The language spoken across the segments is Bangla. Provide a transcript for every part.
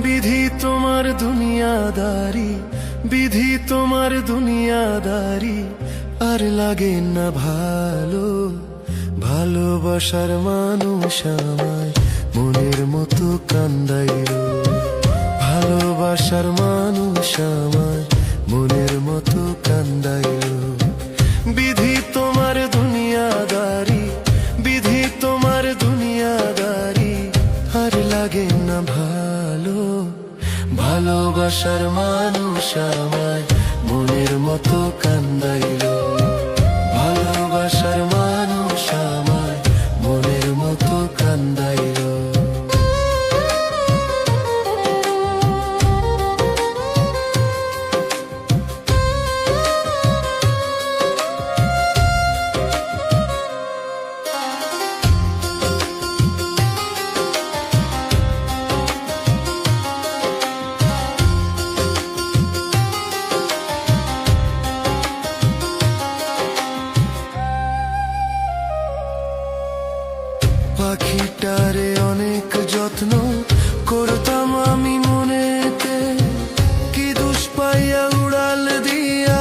বিধি তোমার দুনিয়াদারি, বিধি তোমার দুনিয়াদারি, আর লাগে না ভালো। ভালোবাসার মানুষ আমায় মনের মতো কান্দাইলো। ভালোবাসার মানুষ আমায় মনের মতো কান্দাইলো। বিধি তোমার দুনিয়াদারি, বিধি তোমার দুনিয়াদারি, আর লাগে না ভালো। ভালোবাসার মানুষ আমায় মনের মতো কান্দাইলো। ভালোবাসার মানুষ আমায় মনের মতো কান্দাইলো। পাখিটারে অনেক যত্ন করতাম আমি মনেতে, কি দুষ পাইয়া উড়াল দিয়া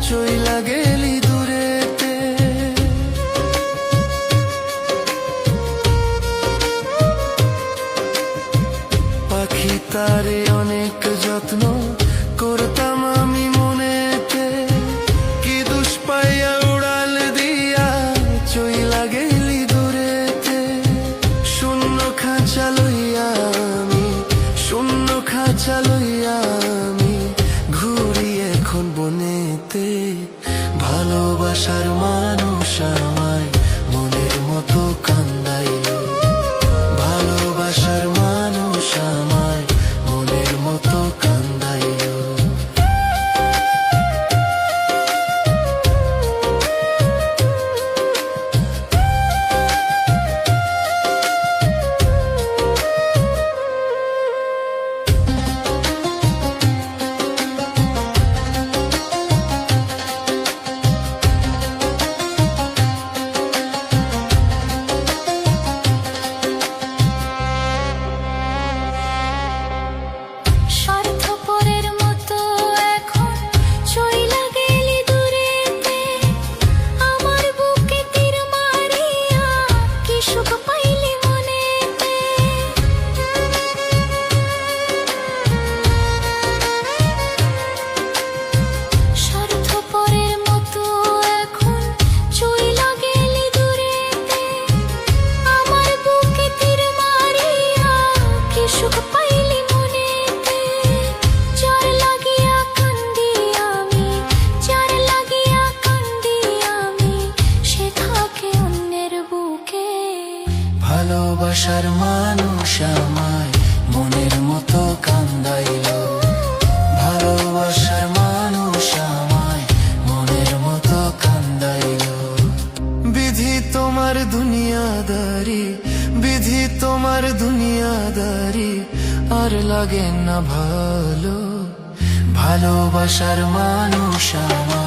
চইলা গেলি দূরেতে। পাখিটারে অনেক যত্ন করতাম আমি মনেতে, কি দুষ পাইয়া উড়াল দিয়া চইলা গেলি দূরেতে। শূন্য খাঁচা লইয়া আমি, শূন্য খাঁচা লইয়া আমি ঘুরি এখন বনেতে। ভালোবাসার মানুষ আমায় মনের মতো কান্দাইলো। ভালোবাসার মানুষ আমায় মনের মতো কান্দাইলো। ভালোবাসার মানুষ আমায় মনের মতো কান্দাইলো। ভালোবাসার মানুষ আমায় মনের মতো কান্দাইলো। বিধি তোমার দুনিয়াদারি, বিধি তোমার দুনিয়াদারি, আর লাগে না ভালো। ভালোবাসার মানুষ আমায়